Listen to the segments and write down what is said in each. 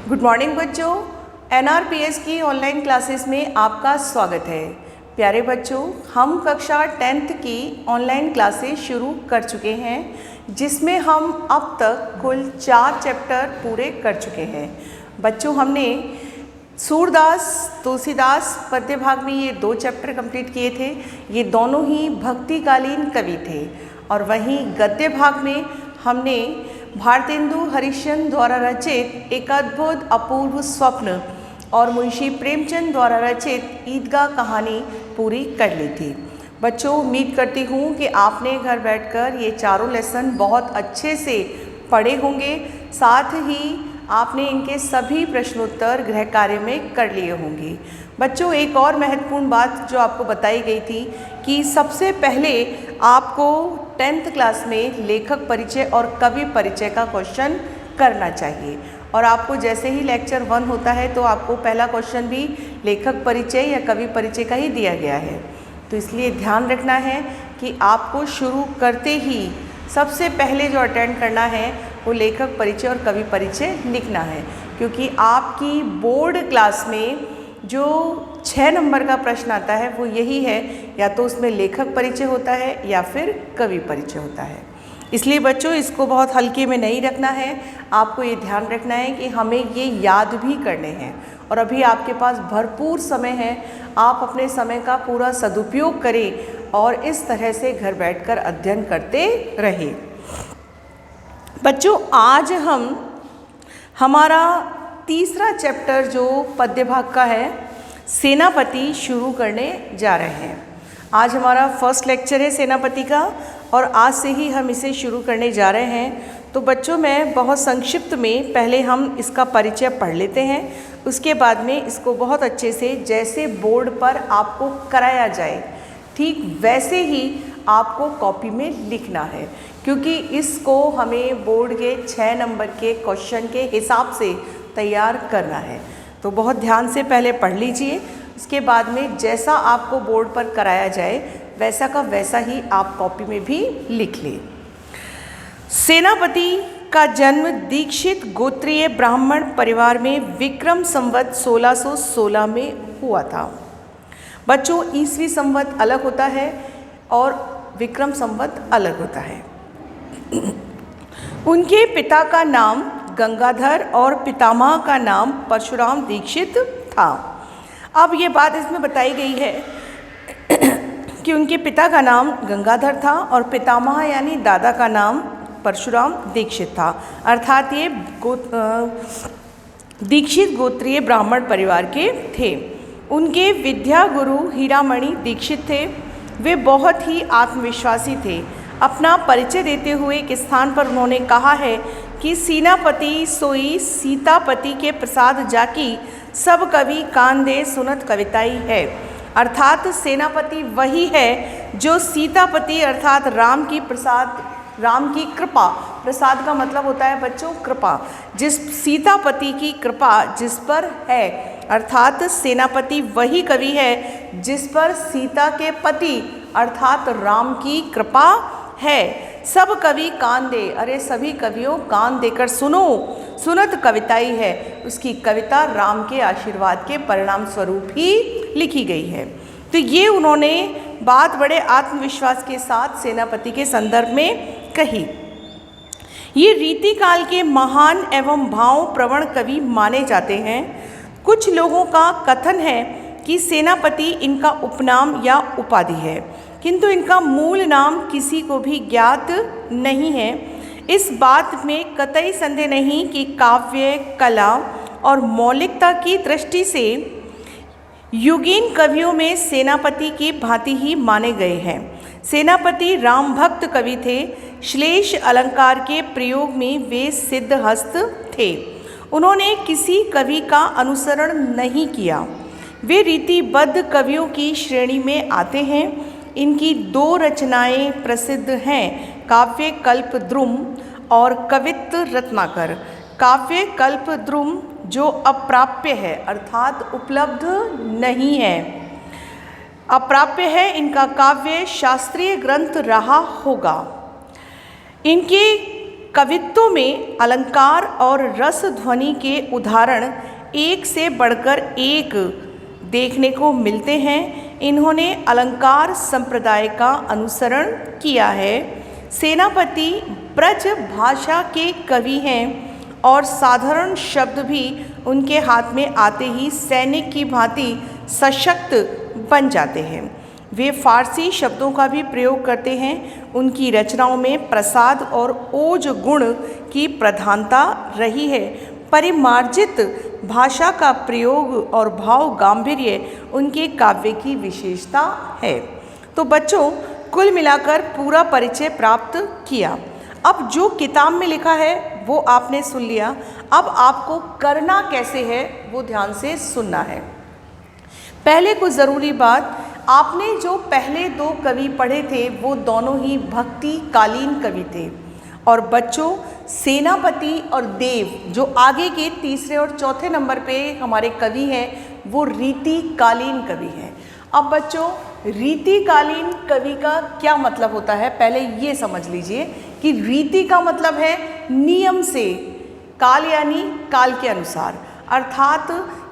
Good morning बच्चों, एनआरपीएस की online classes में आपका स्वागत है। प्यारे बच्चों, हम कक्षा 10th की ऑनलाइन क्लासेस शुरू कर चुके हैं, जिसमें हम अब तक कुल 4 चैप्टर पूरे कर चुके हैं। बच्चों, हमने सूरदास तुलसीदास पद्य भाग में ये 2 चैप्टर कंप्लीट किए थे। ये दोनों ही भक्तिकालीन कवि थे। और वहीं गद्य भाग में हमने भारतेंदु हरिश्चंद्र द्वारा रचित एक अद्भुत अपूर्व स्वप्न और मुंशी प्रेमचंद द्वारा रचित ईदगाह कहानी पूरी कर ली थी। बच्चों, उम्मीद करती हूँ कि आपने घर बैठकर ये चारों लेसन बहुत अच्छे से पढ़े होंगे। साथ ही आपने इनके सभी प्रश्नोत्तर गृह कार्य में कर लिए होंगे। बच्चों, एक और महत्वपूर्ण बात जो आपको बताई गई थी कि सबसे पहले आपको 10th क्लास में लेखक परिचय और कवि परिचय का क्वेश्चन करना चाहिए। और आपको जैसे ही लेक्चर 1 होता है तो आपको पहला क्वेश्चन भी लेखक परिचय या कवि परिचय का ही दिया गया है। तो इसलिए ध्यान रखना है कि आपको शुरू करते ही सबसे पहले जो अटेंड करना है वो लेखक परिचय और कवि परिचय लिखना है, क्योंकि आपकी बोर्ड क्लास में जो 6 नंबर का प्रश्न आता है वो यही है, या तो उसमें लेखक परिचय होता है या फिर कवि परिचय होता है। इसलिए बच्चों, इसको बहुत हल्के में नहीं रखना है। आपको ये ध्यान रखना है कि हमें ये याद भी करने हैं। और अभी आपके पास भरपूर समय है, आप अपने समय का पूरा सदुपयोग करें और इस तरह से घर बैठकर अध्ययन करते रहें। बच्चों, आज हम हमारा तीसरा चैप्टर जो पद्य भाग का है, सेनापति, शुरू करने जा रहे हैं। आज हमारा फर्स्ट लेक्चर है सेनापति का और आज से ही हम इसे शुरू करने जा रहे हैं। तो बच्चों, मैं बहुत संक्षिप्त में पहले हम इसका परिचय पढ़ लेते हैं, उसके बाद में इसको बहुत अच्छे से जैसे बोर्ड पर आपको कराया जाए ठीक वैसे ही आपको कॉपी में लिखना है, क्योंकि इसको हमें बोर्ड के 6 नंबर के क्वेश्चन के हिसाब से तैयार करना है। तो बहुत ध्यान से पहले पढ़ लीजिए, उसके बाद में जैसा आपको बोर्ड पर कराया जाए वैसा का वैसा ही आप कॉपी में भी लिख लें। सेनापति का जन्म दीक्षित गोत्रीय ब्राह्मण परिवार में विक्रम संवत 1616 में हुआ था। बच्चों, ईसवी संवत अलग होता है और विक्रम संवत अलग होता है। उनके पिता का नाम गंगाधर और पितामह का नाम परशुराम दीक्षित था। अब ये बात इसमें बताई गई है कि उनके पिता का नाम गंगाधर था और पितामह यानी दादा का नाम परशुराम दीक्षित था। अर्थात ये दीक्षित गोत्रीय ब्राह्मण परिवार के थे। उनके विद्या गुरु हीरामणि दीक्षित थे। वे बहुत ही आत्मविश्वासी थे। अपना परिचय देते हुए एक स्थान पर उन्होंने कहा है कि सेनापति सोई सीतापति के प्रसाद जाकी, सब कवि कान दे सुनत कविताई है। अर्थात सेनापति वही है जो सीतापति अर्थात राम की कृपा, प्रसाद का मतलब होता है बच्चों कृपा, जिस सीतापति की कृपा जिस पर है, अर्थात सेनापति वही कवि है जिस पर सीता के पति अर्थात राम की कृपा है। सब कवि कान दे, अरे सभी कवियों कान देकर सुनो, सुनत कविताई है। उसकी कविता राम के आशीर्वाद के परिणाम स्वरूप ही लिखी गई है। तो ये उन्होंने बात बड़े आत्मविश्वास के साथ सेनापति के संदर्भ में कही। ये रीतिकाल के महान एवं भाव प्रवण कवि माने जाते हैं। कुछ लोगों का कथन है कि सेनापति इनका उपनाम या उपाधि है, किंतु इनका मूल नाम किसी को भी ज्ञात नहीं है। इस बात में कतई संदेह नहीं कि काव्य, कला और मौलिकता की दृष्टि से युगीन कवियों में सेनापति की भांति ही माने गए हैं। सेनापति राम भक्त कवि थे। श्लेष अलंकार के प्रयोग में वे सिद्धहस्त थे। उन्होंने किसी कवि का अनुसरण नहीं किया। वे रीतिबद्ध कवियों की श्रेणी में आते हैं। इनकी 2 रचनाएं प्रसिद्ध हैं, काव्य कल्पद्रुम और कवित्त रत्नाकर। काव्य कल्पद्रुम जो अप्राप्य है अर्थात उपलब्ध नहीं है, अप्राप्य है, इनका काव्य शास्त्रीय ग्रंथ रहा होगा। इनके कवित्व में अलंकार और रस ध्वनि के उदाहरण एक से बढ़कर एक देखने को मिलते हैं। इन्होंने अलंकार संप्रदाय का अनुसरण किया है। सेनापति ब्रज भाषा के कवि हैं और साधारण शब्द भी उनके हाथ में आते ही सैनिक की भांति सशक्त बन जाते हैं। वे फारसी शब्दों का भी प्रयोग करते हैं। उनकी रचनाओं में प्रसाद और ओज गुण की प्रधानता रही है। परिमार्जित भाषा का प्रयोग और भाव गांभीर्य उनके काव्य की विशेषता है। तो बच्चों, कुल मिलाकर पूरा परिचय प्राप्त किया। अब जो किताब में लिखा है वो आपने सुन लिया। अब आपको करना कैसे है वो ध्यान से सुनना है। पहले कुछ ज़रूरी बात, आपने जो पहले दो कवि पढ़े थे वो दोनों ही भक्ति कालीन कवि थे। और बच्चों, सेनापति और देव जो आगे के तीसरे और चौथे नंबर पे हमारे कवि हैं वो रीतिकालीन कवि हैं। अब बच्चों, रीतिकालीन कवि का क्या मतलब होता है, पहले ये समझ लीजिए कि रीति का मतलब है नियम से, काल यानी काल के अनुसार, अर्थात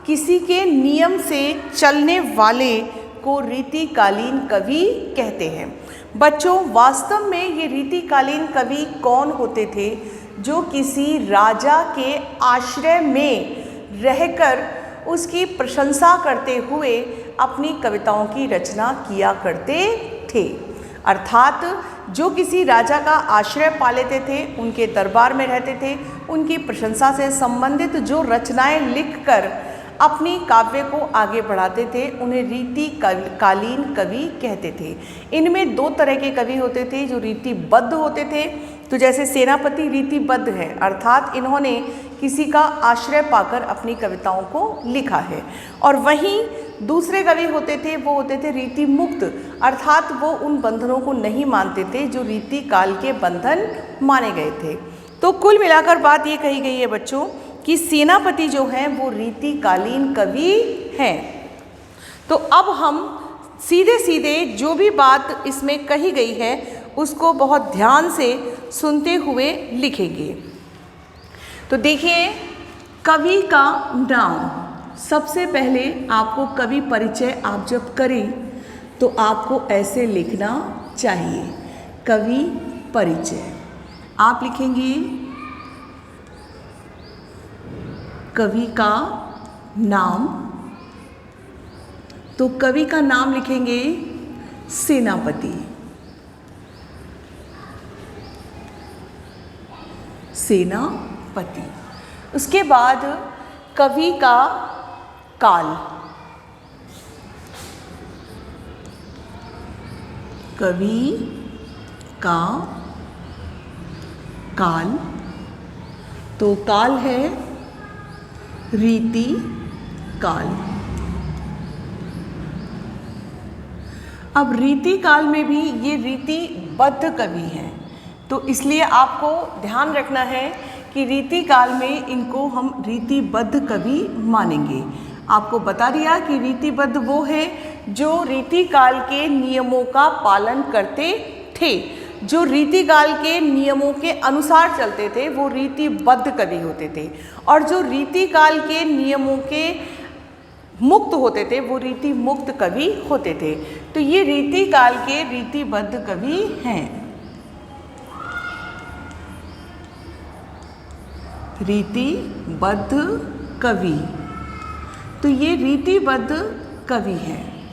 किसी के नियम से चलने वाले को रीतिकालीन कवि कहते हैं। बच्चों, वास्तव में ये रीतिकालीन कवि कौन होते थे? जो किसी राजा के आश्रय में रहकर उसकी प्रशंसा करते हुए अपनी कविताओं की रचना किया करते थे। अर्थात जो किसी राजा का आश्रय पा लेते थे, उनके दरबार में रहते थे, उनकी प्रशंसा से संबंधित जो रचनाएं लिखकर अपनी काव्य को आगे बढ़ाते थे, उन्हें रीतिकालीन कवि कहते थे। इनमें दो तरह के कवि होते थे जो रीतिबद्ध होते थे। तो जैसे सेनापति रीतिबद्ध है, अर्थात इन्होंने किसी का आश्रय पाकर अपनी कविताओं को लिखा है। और वहीं दूसरे कवि होते थे वो होते थे रीति मुक्त, अर्थात वो उन बंधनों को नहीं मानते थे जो रीति काल के बंधन माने गए थे। तो कुल मिलाकर बात ये कही गई है बच्चों कि सेनापति जो हैं वो रीतिकालीन कवि हैं। तो अब हम सीधे सीधे जो भी बात इसमें कही गई है उसको बहुत ध्यान से सुनते हुए लिखेंगे। तो देखिए, कवि का नाम, सबसे पहले आपको कवि परिचय आप जब करें तो आपको ऐसे लिखना चाहिए, कवि परिचय। आप लिखेंगे कवि का नाम, तो कवि का नाम लिखेंगे सेनापति। सेनापति। उसके बाद कवि का काल, कवि का काल, तो काल है रीति काल। अब रीति काल में भी ये रीतिबद्ध कवि हैं, तो इसलिए आपको ध्यान रखना है कि रीति काल में इनको हम रीतिबद्ध कवि मानेंगे। आपको बता दिया कि रीतिबद्ध वो है जो रीति काल के नियमों का पालन करते थे, जो रीति काल के नियमों के अनुसार चलते थे, वो रीतिबद्ध कवि होते थे। और जो रीति काल के नियमों के मुक्त होते थे वो रीति मुक्त कवि होते थे। तो ये रीति काल के रीतिबद्ध कवि हैं। रीतिबद्ध कवि, तो ये रीतिबद्ध कवि हैं।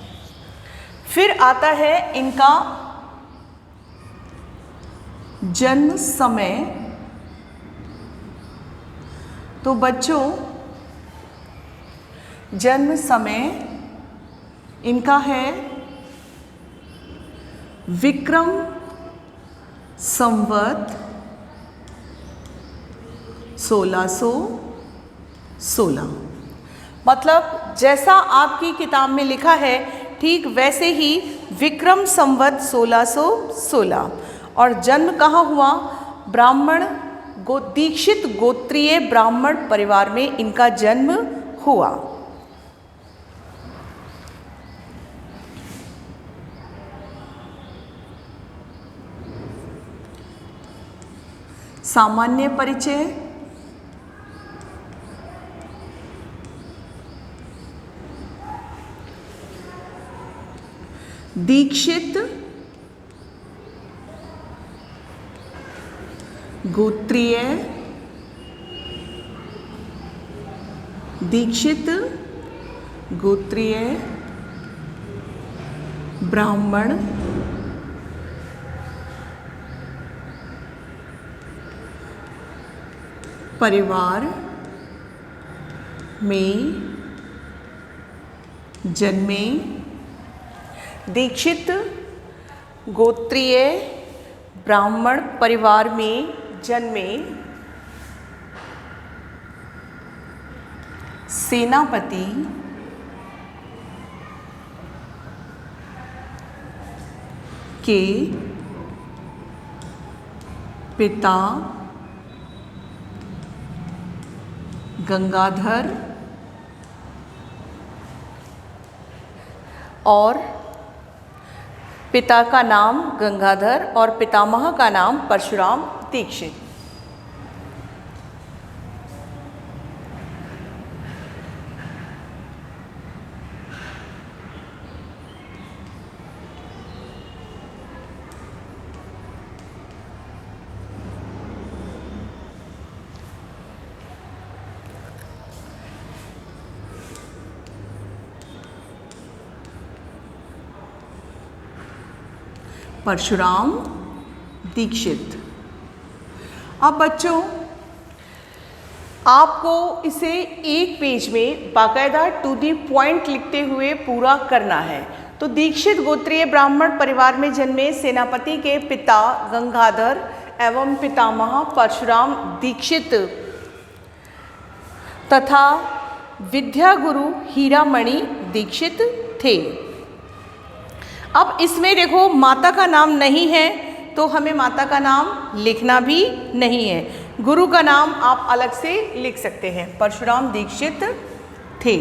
फिर आता है इनका जन्म समय। तो बच्चों, जन्म समय इनका है विक्रम संवत 1616। मतलब जैसा आपकी किताब में लिखा है ठीक वैसे ही विक्रम संवत 1616। और जन्म कहाँ हुआ? ब्राह्मण दीक्षित गोत्रीय ब्राह्मण परिवार में इनका जन्म हुआ। सामान्य परिचय, दीक्षित, गोत्रीय, दीक्षित, गोत्रीय, ब्राह्मण, परिवार में जन्मे। दीक्षित, गोत्रीय, ब्राह्मण परिवार में जन्मे, सेनापति, के पिता गंगाधर और पिता का नाम गंगाधर और पितामह का नाम परशुराम दीक्षित। परशुराम दीक्षित। अब बच्चों, आपको इसे एक पेज में बाकायदा टू दी पॉइंट लिखते हुए पूरा करना है। तो दीक्षित गोत्रीय ब्राह्मण परिवार में जन्मे सेनापति के पिता गंगाधर एवं पितामह परशुराम दीक्षित तथा विद्या गुरु हीरामणि दीक्षित थे। अब इसमें देखो माता का नाम नहीं है तो हमें माता का नाम लिखना भी नहीं है। गुरु का नाम आप अलग से लिख सकते हैं। परशुराम दीक्षित थे।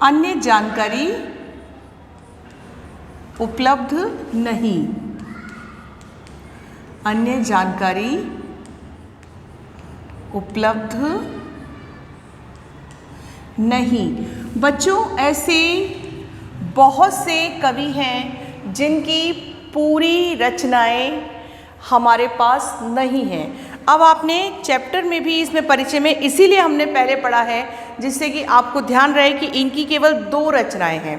अन्य जानकारी उपलब्ध नहीं। अन्य जानकारी उपलब्ध नहीं। बच्चों, ऐसे बहुत से कवि हैं जिनकी पूरी रचनाएं हमारे पास नहीं हैं। अब आपने चैप्टर में भी इसमें परिचय में इसीलिए हमने पहले पढ़ा है जिससे कि आपको ध्यान रहे कि इनकी केवल 2 रचनाएं हैं,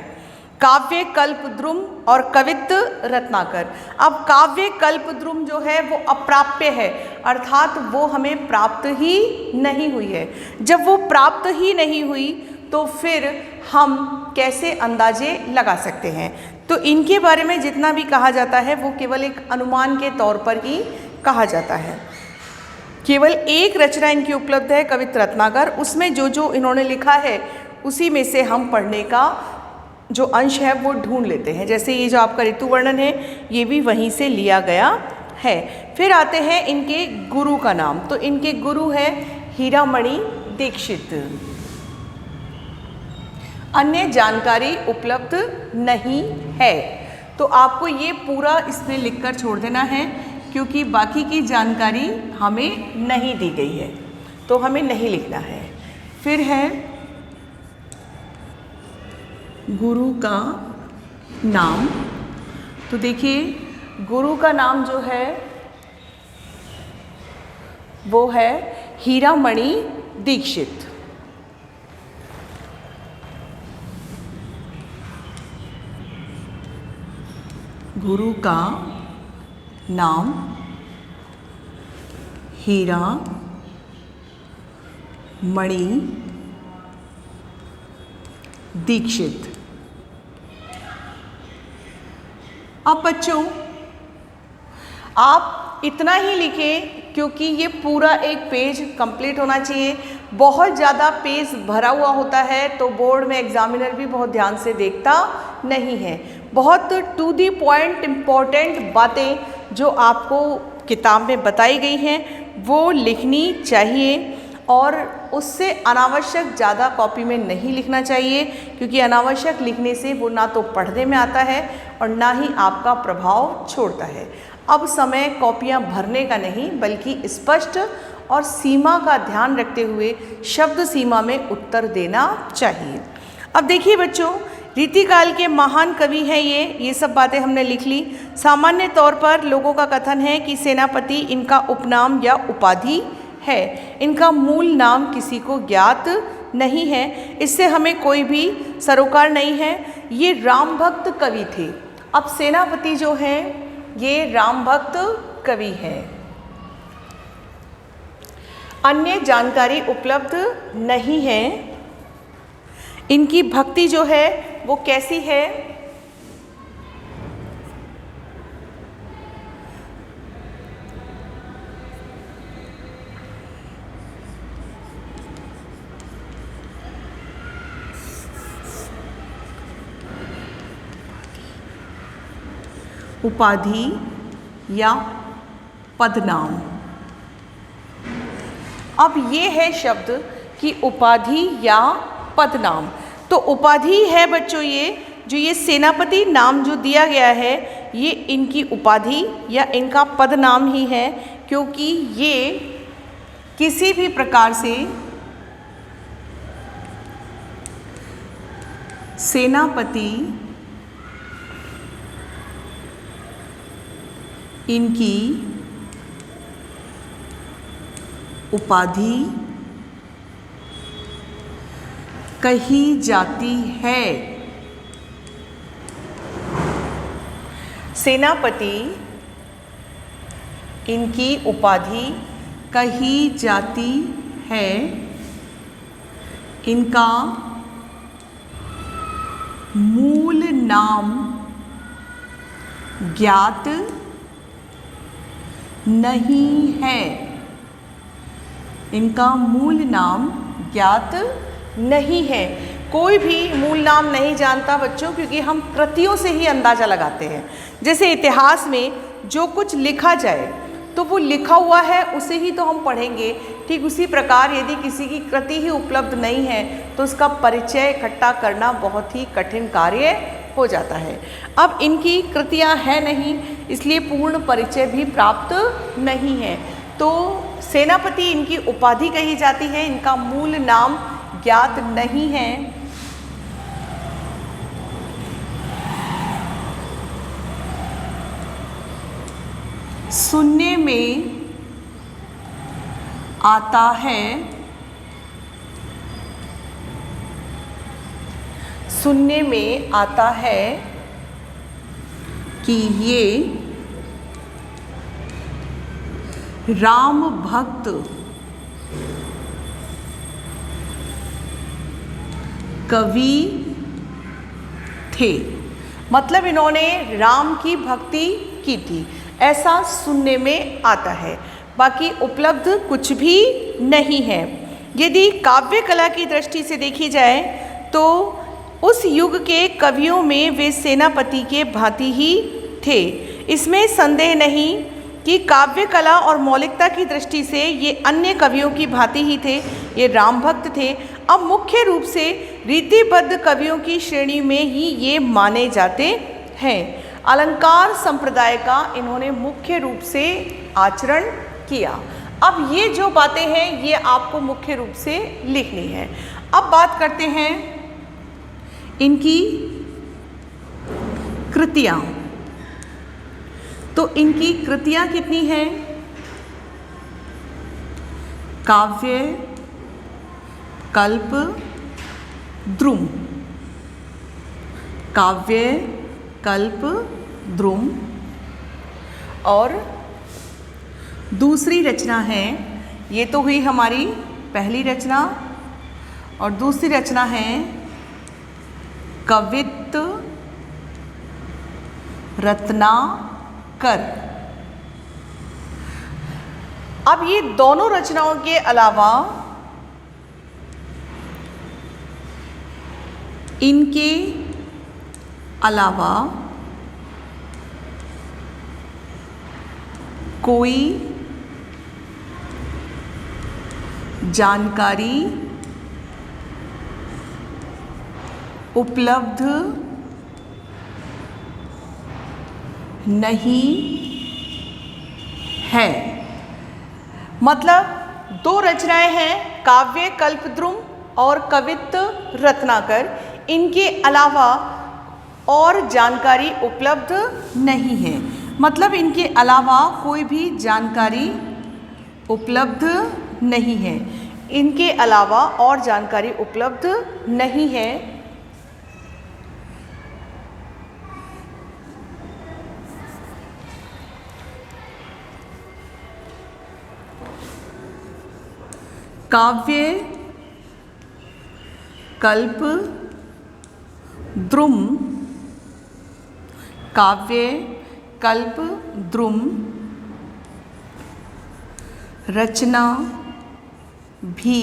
काव्य कल्पद्रुम और कवित्त रत्नाकर। अब काव्य कल्पद्रुम जो है वो अप्राप्य है, अर्थात वो हमें प्राप्त ही नहीं हुई है। जब वो प्राप्त ही नहीं हुई तो फिर हम कैसे अंदाजे लगा सकते हैं। तो इनके बारे में जितना भी कहा जाता है वो केवल एक अनुमान के तौर पर ही कहा जाता है। केवल एक रचना इनकी उपलब्ध है, कवित्त रत्नाकर। उसमें जो जो इन्होंने लिखा है उसी में से हम पढ़ने का जो अंश है वो ढूंढ लेते हैं। जैसे ये जो आपका ऋतु वर्णन है ये भी वहीं से लिया गया है। फिर आते हैं इनके गुरु का नाम। तो इनके गुरु है हीरामणि दीक्षित। अन्य जानकारी उपलब्ध नहीं है। तो आपको ये पूरा इसमें लिखकर छोड़ देना है क्योंकि बाकी की जानकारी हमें नहीं दी गई है, तो हमें नहीं लिखना है। फिर है गुरु का नाम। तो देखिए, गुरु का नाम जो है वो है हीरामणि दीक्षित। गुरु का नाम हीरामणि दीक्षित। अब बच्चों, आप इतना ही लिखें क्योंकि ये पूरा एक पेज कंप्लीट होना चाहिए। बहुत ज़्यादा पेज भरा हुआ होता है तो बोर्ड में एग्जामिनर भी बहुत ध्यान से देखता नहीं है। बहुत टू दी पॉइंट इम्पॉर्टेंट बातें जो आपको किताब में बताई गई हैं वो लिखनी चाहिए और उससे अनावश्यक ज़्यादा कॉपी में नहीं लिखना चाहिए क्योंकि अनावश्यक लिखने से वो ना तो पढ़ने में आता है और ना ही आपका प्रभाव छोड़ता है। अब समय कॉपियां भरने का नहीं बल्कि स्पष्ट और सीमा का ध्यान रखते हुए शब्द सीमा में उत्तर देना चाहिए। अब देखिए बच्चों, रीतिकाल के महान कवि हैं ये सब बातें हमने लिख ली। सामान्य तौर पर लोगों का कथन है कि सेनापति इनका उपनाम या उपाधि है, इनका मूल नाम किसी को ज्ञात नहीं है, इससे हमें कोई भी सरोकार नहीं है। ये राम भक्त कवि थे। अब सेनापति जो हैं ये राम भक्त कवि हैं। अन्य जानकारी उपलब्ध नहीं है। इनकी भक्ति जो है वो कैसी है? उपाधि या पदनाम। अब ये है शब्द कि उपाधि या पदनाम। तो उपाधि है बच्चों ये जो ये सेनापति नाम जो दिया गया है ये इनकी उपाधि या इनका पदनाम ही है, क्योंकि ये किसी भी प्रकार से सेनापति इनकी उपाधि कही जाती है। सेनापति इनकी उपाधि कही जाती है। इनका मूल नाम ज्ञात नहीं है। इनका मूल नाम ज्ञात नहीं है। कोई भी मूल नाम नहीं जानता बच्चों, क्योंकि हम कृतियों से ही अंदाज़ा लगाते हैं। जैसे इतिहास में जो कुछ लिखा जाए तो वो लिखा हुआ है उसे ही तो हम पढ़ेंगे। ठीक उसी प्रकार यदि किसी की कृति ही उपलब्ध नहीं है तो उसका परिचय इकट्ठा करना बहुत ही कठिन कार्य हो जाता है। अब इनकी कृतियां हैं नहीं, इसलिए पूर्ण परिचय भी प्राप्त नहीं है। तो सेनापति इनकी उपाधि कही जाती है, इनका मूल नाम ज्ञात नहीं है। सुनने में आता है, सुनने में आता है कि ये राम भक्त कवि थे। मतलब इन्होंने राम की भक्ति की थी, ऐसा सुनने में आता है। बाकी उपलब्ध कुछ भी नहीं है। यदि काव्य कला की दृष्टि से देखी जाए तो उस युग के कवियों में वे सेनापति के भांति ही थे। इसमें संदेह नहीं कि काव्य कला और मौलिकता की दृष्टि से ये अन्य कवियों की भांति ही थे, ये राम भक्त थे। अब मुख्य रूप से रीतिबद्ध कवियों की श्रेणी में ही ये माने जाते हैं। अलंकार संप्रदाय का इन्होंने मुख्य रूप से आचरण किया। अब ये जो बातें हैं ये आपको मुख्य रूप से लिखनी है। अब बात करते हैं इनकी कृतियाँ। तो इनकी कृतियाँ कितनी हैं? काव्य, कल्प, द्रुम। काव्य, कल्प, द्रुम। और दूसरी रचना है, ये तो हुई हमारी पहली रचना, और दूसरी रचना है कवित्त रत्नाकर। अब ये दोनों रचनाओं के अलावा इनके अलावा कोई जानकारी उपलब्ध नहीं है। मतलब दो रचनाएं हैं, काव्य कल्पद्रुम और कवित्त रत्नाकर। इनके अलावा और जानकारी उपलब्ध नहीं है। मतलब इनके अलावा कोई भी जानकारी उपलब्ध नहीं है। इनके अलावा और जानकारी उपलब्ध नहीं है। काव्य कल्प द्रुम, काव्य कल्प द्रुम रचना भी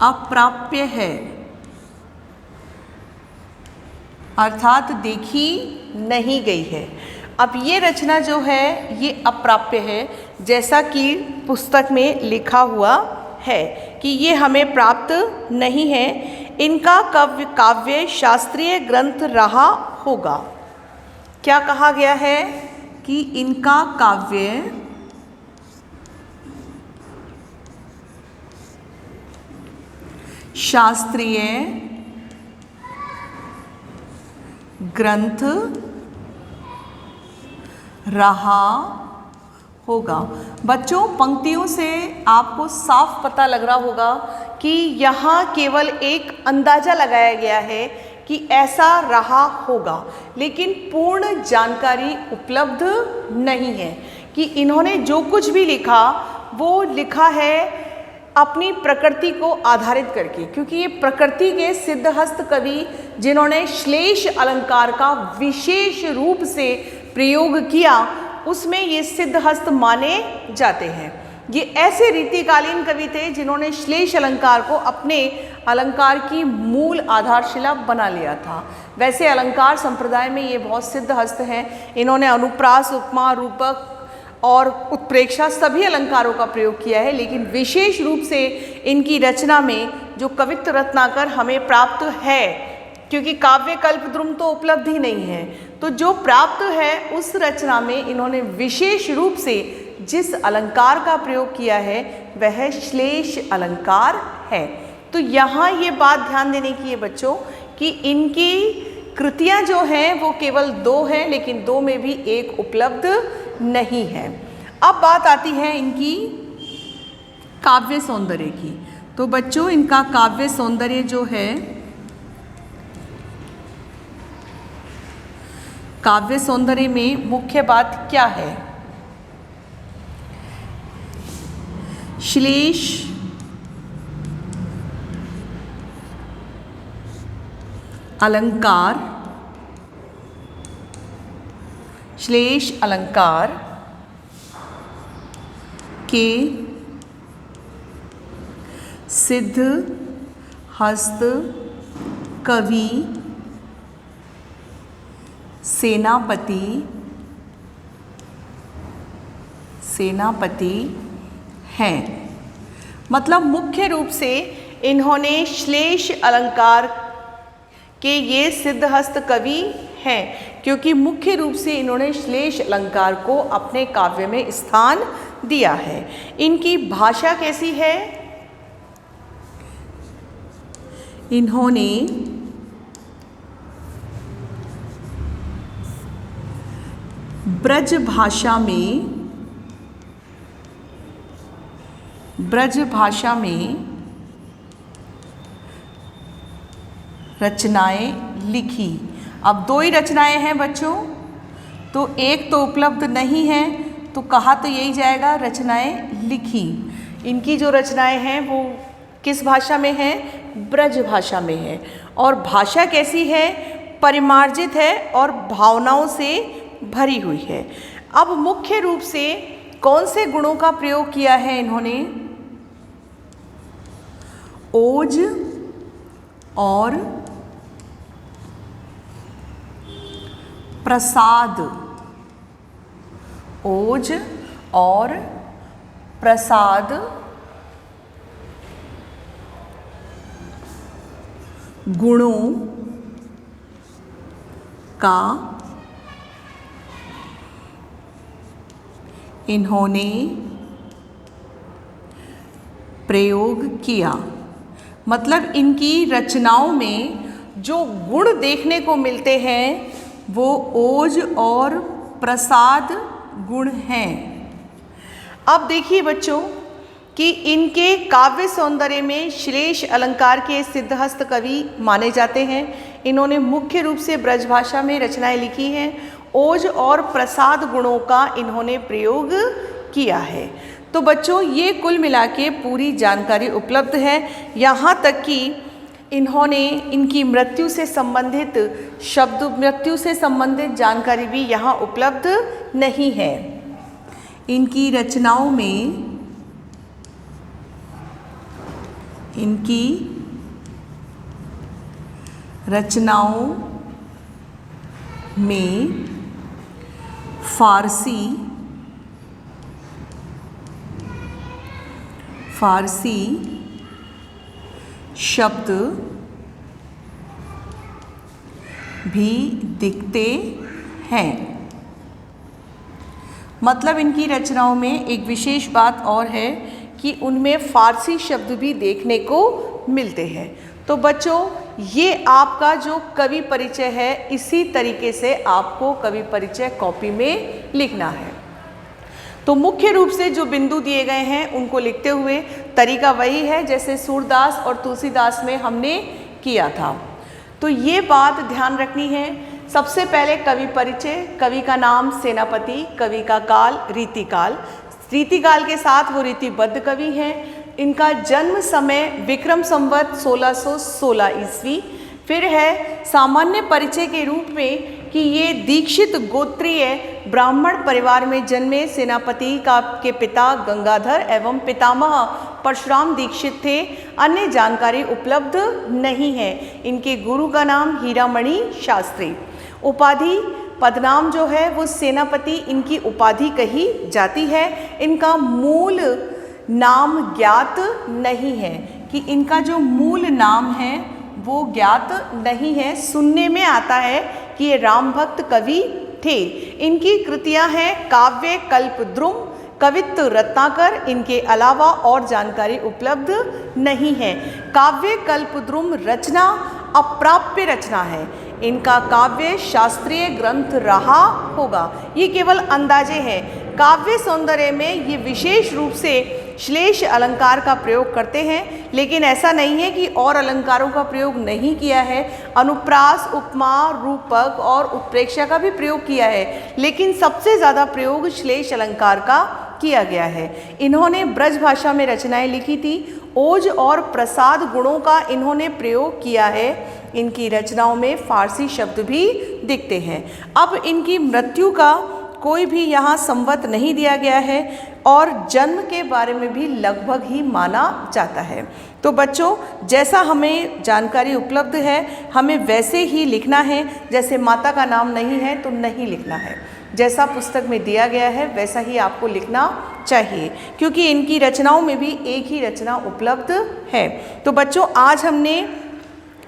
अप्राप्य है, अर्थात देखी नहीं गई है। अब ये रचना जो है ये अप्राप्य है, जैसा कि पुस्तक में लिखा हुआ है कि ये हमें प्राप्त नहीं है। इनका काव्य शास्त्रीय ग्रंथ रहा होगा। क्या कहा गया है कि इनका काव्य शास्त्रीय ग्रंथ रहा होगा। बच्चों, पंक्तियों से आपको साफ पता लग रहा होगा कि यहाँ केवल एक अंदाजा लगाया गया है कि ऐसा रहा होगा, लेकिन पूर्ण जानकारी उपलब्ध नहीं है कि इन्होंने जो कुछ भी लिखा वो लिखा है अपनी प्रकृति को आधारित करके, क्योंकि ये प्रकृति के सिद्धहस्त कवि जिन्होंने श्लेष अलंकार का विशेष रूप से प्रयोग किया, उसमें ये सिद्धहस्त माने जाते हैं। ये ऐसे रीतिकालीन कवि थे जिन्होंने श्लेष अलंकार को अपने अलंकार की मूल आधारशिला बना लिया था। वैसे अलंकार संप्रदाय में ये बहुत सिद्धहस्त हैं। इन्होंने अनुप्रास, उपमा, रूपक और उत्प्रेक्षा सभी अलंकारों का प्रयोग किया है, लेकिन विशेष रूप से इनकी रचना में जो कवित्त रत्नाकर हमें प्राप्त है, क्योंकि काव्य कल्पद्रुम तो उपलब्ध ही नहीं है, तो जो प्राप्त है उस रचना में इन्होंने विशेष रूप से जिस अलंकार का प्रयोग किया है वह श्लेष अलंकार है। तो यहाँ ये बात ध्यान देने की है बच्चों कि इनकी कृतियाँ जो हैं वो केवल दो हैं, लेकिन दो में भी एक उपलब्ध नहीं है। अब बात आती है इनकी काव्य सौंदर्य की। तो बच्चों, इनका काव्य सौंदर्य जो है, काव्य सौंदर्य में मुख्य बात क्या है? श्लेष अलंकार, श्लेष अलंकार के सिद्ध हस्त कवि सेनापति हैं। मतलब मुख्य रूप से इन्होंने श्लेष अलंकार के ये सिद्धहस्त कवि हैं, क्योंकि मुख्य रूप से इन्होंने श्लेष अलंकार को अपने काव्य में स्थान दिया है। इनकी भाषा कैसी है? इन्होंने ब्रज भाषा में रचनाएं लिखी। अब दो ही रचनाएं हैं बच्चों, तो एक तो उपलब्ध नहीं है, तो कहा तो यही जाएगा रचनाएं लिखी। इनकी जो रचनाएं हैं वो किस भाषा में है? ब्रज भाषा में है। और भाषा कैसी है? परिमार्जित है और भावनाओं से भरी हुई है। अब मुख्य रूप से कौन से गुणों का प्रयोग किया है इन्होंने? ओज और प्रसाद, ओज और प्रसाद गुणों का इन्होंने प्रयोग किया। मतलब इनकी रचनाओं में जो गुण देखने को मिलते हैं वो ओज और प्रसाद गुण हैं। अब देखिए बच्चों कि इनके काव्य सौंदर्य में श्लेष अलंकार के सिद्धहस्त कवि माने जाते हैं। इन्होंने मुख्य रूप से ब्रजभाषा में रचनाएं लिखी हैं। ओज और प्रसाद गुणों का इन्होंने प्रयोग किया है। तो बच्चों ये कुल मिला के पूरी जानकारी उपलब्ध है। यहाँ तक कि इन्होंने इनकी मृत्यु से संबंधित शब्द, मृत्यु से संबंधित जानकारी भी यहाँ उपलब्ध नहीं है। इनकी रचनाओं में फारसी शब्द भी दिखते हैं। मतलब इनकी रचनाओं में एक विशेष बात और है कि उनमें फारसी शब्द भी देखने को मिलते हैं। तो बच्चों ये आपका जो कवि परिचय है, इसी तरीके से आपको कवि परिचय कॉपी में लिखना है। तो मुख्य रूप से जो बिंदु दिए गए हैं उनको लिखते हुए तरीका वही है जैसे सूरदास और तुलसीदास में हमने किया था। तो ये बात ध्यान रखनी है। सबसे पहले कवि परिचय, कवि का नाम सेनापति, कवि का काल रीतिकाल, रीतिकाल के साथ वो रीतिबद्ध कवि हैं। इनका जन्म समय विक्रम संवत 1616 ईस्वी। फिर है सामान्य परिचय के रूप में कि ये दीक्षित गोत्रीय ब्राह्मण परिवार में जन्मे सेनापति के पिता गंगाधर एवं पितामह परशुराम दीक्षित थे। अन्य जानकारी उपलब्ध नहीं है। इनके गुरु का नाम हीरामणि शास्त्री। उपाधि पदनाम जो है वो सेनापति इनकी उपाधि कही जाती है। इनका मूल नाम ज्ञात नहीं है, कि इनका जो मूल नाम है वो ज्ञात नहीं है। सुनने में आता है कि ये राम भक्त कवि थे। इनकी कृतियां हैं काव्य कल्पद्रुम, कवित्व रत्नाकर। इनके अलावा और जानकारी उपलब्ध नहीं है। काव्य कल्पद्रुम रचना अप्राप्य रचना है। इनका काव्य शास्त्रीय ग्रंथ रहा होगा। ये केवल अंदाजे हैं। काव्य सौंदर्य में ये विशेष रूप से श्लेष अलंकार का प्रयोग करते हैं, लेकिन ऐसा नहीं है कि और अलंकारों का प्रयोग नहीं किया है। अनुप्रास, उपमा, रूपक और उत्प्रेक्षा का भी प्रयोग किया है, लेकिन सबसे ज़्यादा प्रयोग श्लेष अलंकार का किया गया है। इन्होंने ब्रज भाषा में रचनाएं लिखी थी। ओज और प्रसाद गुणों का इन्होंने प्रयोग किया है। इनकी रचनाओं में फारसी शब्द भी दिखते हैं। अब इनकी मृत्यु का कोई भी यहाँ संवत नहीं दिया गया है और जन्म के बारे में भी लगभग ही माना जाता है। तो बच्चों जैसा हमें जानकारी उपलब्ध है हमें वैसे ही लिखना है। जैसे माता का नाम नहीं है तो नहीं लिखना है, जैसा पुस्तक में दिया गया है वैसा ही आपको लिखना चाहिए, क्योंकि इनकी रचनाओं में भी एक ही रचना उपलब्ध है। तो बच्चों आज हमने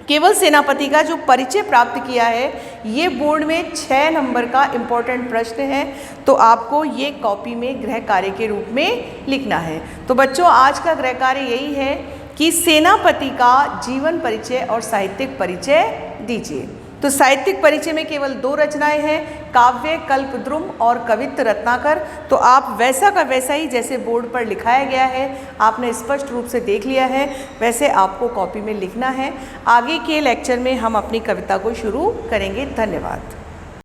केवल सेनापति का जो परिचय प्राप्त किया है, ये बोर्ड में 6 नंबर का इम्पोर्टेंट प्रश्न है, तो आपको ये कॉपी में गृह कार्य के रूप में लिखना है। तो बच्चों आज का गृह कार्य यही है कि सेनापति का जीवन परिचय और साहित्यिक परिचय दीजिए। तो साहित्यिक परिचय में केवल 2 रचनाएं हैं, काव्य कल्पद्रुम और कवित्व रत्नाकर। तो आप वैसा का वैसा ही जैसे बोर्ड पर लिखाया गया है आपने स्पष्ट रूप से देख लिया है, वैसे आपको कॉपी में लिखना है। आगे के लेक्चर में हम अपनी कविता को शुरू करेंगे। धन्यवाद।